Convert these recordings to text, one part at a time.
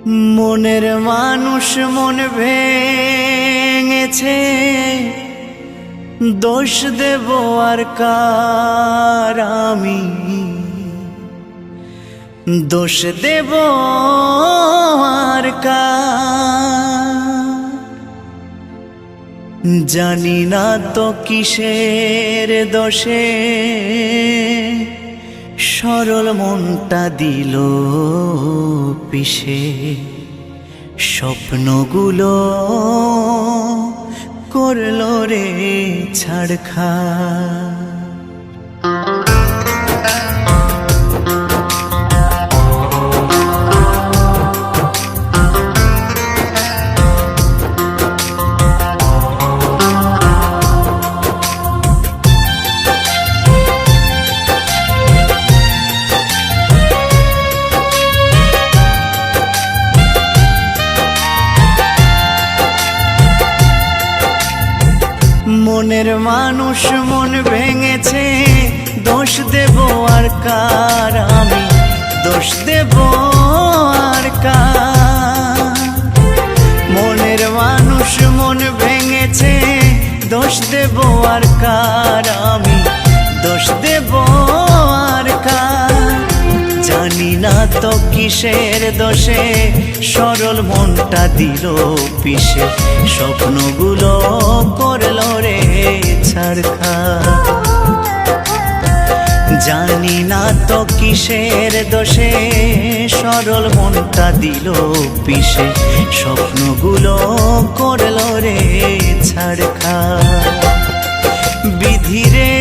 মনের মানুষ মন ভেঙেছে, দোষ দেব আর কার আমি, দোষ দেব আর কার। জানি না তো কিসের দোষে সরল মনটা দিল পিষে, স্বপ্নগুলো করলো রে ছাড়খাড়। মনের মানুষ মন ভেঙেছে, দোষ দেব আর কার আমি, দোষ দেব আর কার। মনের মানুষ মন ভেঙেছে, দোষ দেব আর কার আমি, দোষ দেব আর কার। জানি না তো কিসের দোষে সরল মনটা দিল পিষে, স্বপ্নগুলো করলো রে ছাড়খাড়। জানি না তো কিসের দোষে সরল মনটা দিল পিষে, স্বপ্নগুলো করলো রে ছাড়খাড়। বিধিরে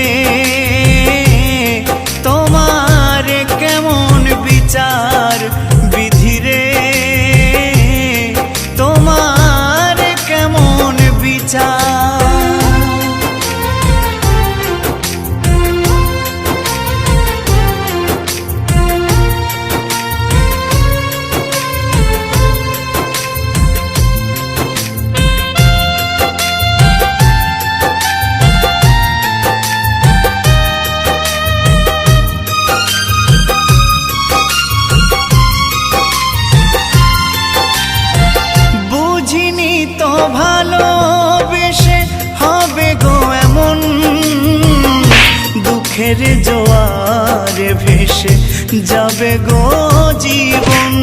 তোমার কেমন বিচার, বিধিরে তোমার কেমন বিচার। ভালোবেসে হবে গো এমন, দুঃখের জোয়ারে ভেসে যাবে গো জীবন।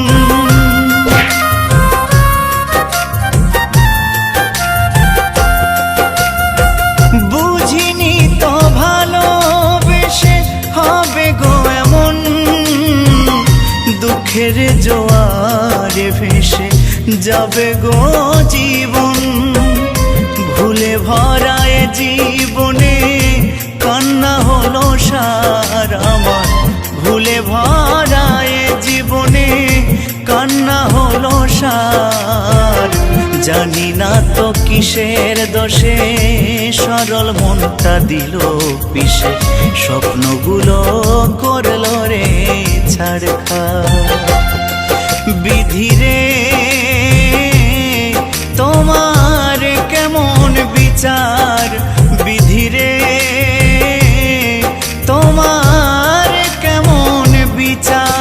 বুঝিনি তো ভালোবেসে হবে গো এমন, দুঃখের জোয়ারে ভেসে যাবে গো জীবন। ভুলে ভরায় জীবনে কান্না হলো সার আমার, ভুলে ভরায় জীবনে কান্না হলো সার। জানি না তো কিসের দোষে সরল মনটা দিল পিষে, স্বপ্নগুলো করলো রে ছাড়খাড়। বিধিরে তোমার কেমন বিচার, বিধিরে তোমার কেমন বিচার।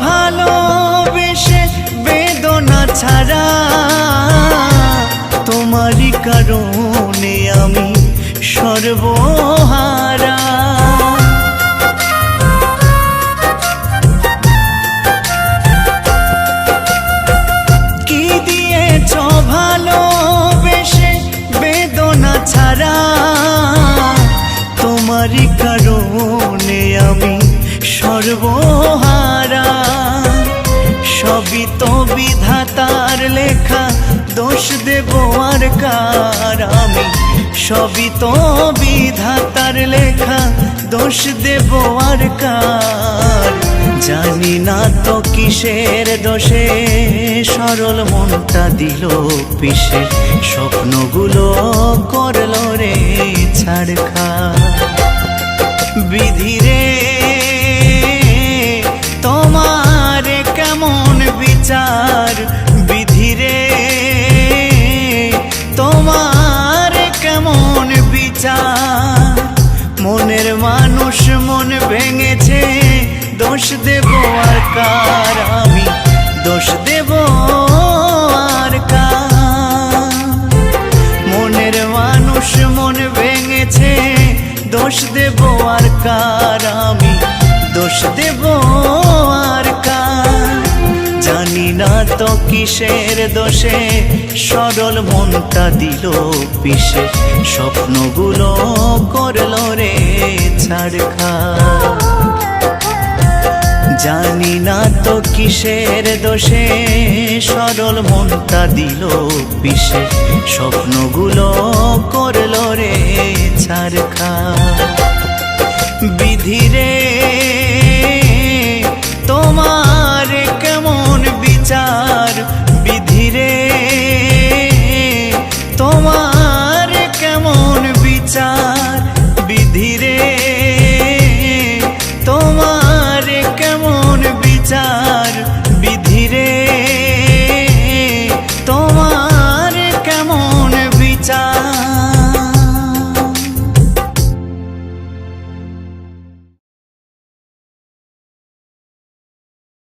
ভালোবেসে বেদনা ছাড়া, তোমারই কারণে আমি সর্বহারা। কি দিয়েছ ভালোবেসে বেদনা ছাড়া, তোমারই কারণে আমি সর্বহারা। সবই তো বিধাতার লেখা, দোষ দেব আর কার আমি, সবই তো বিধাতার লেখা, দোষ দেব আর কার? জানি না তো কিসের দোষে সরল মনটা দিল পিষে, স্বপ্নগুলো করলো রে ছাড়খাড়। বিধি রে তোমার কেমন বিচার, বিধি রে তোমার কেমন বিচার। মনের মানুষ মন ভেঙেছে, দোষ দেব আর কার? আমি দোষ দেব আর কার? মনের মানুষ মন ভেঙেছে, দোষ দেব আর কার? আমি দোষ দেব আর কার? জানি না তো কিসের দোষে সরল মনটা দিল পিষে, স্বপ্নগুলো করলো রে ছাড়খাড়। জানি না তো কিসের দোষে সরল মনটা দিল পিষে, স্বপ্নগুলো করলো রে ছাড়খাড়। বিধি রে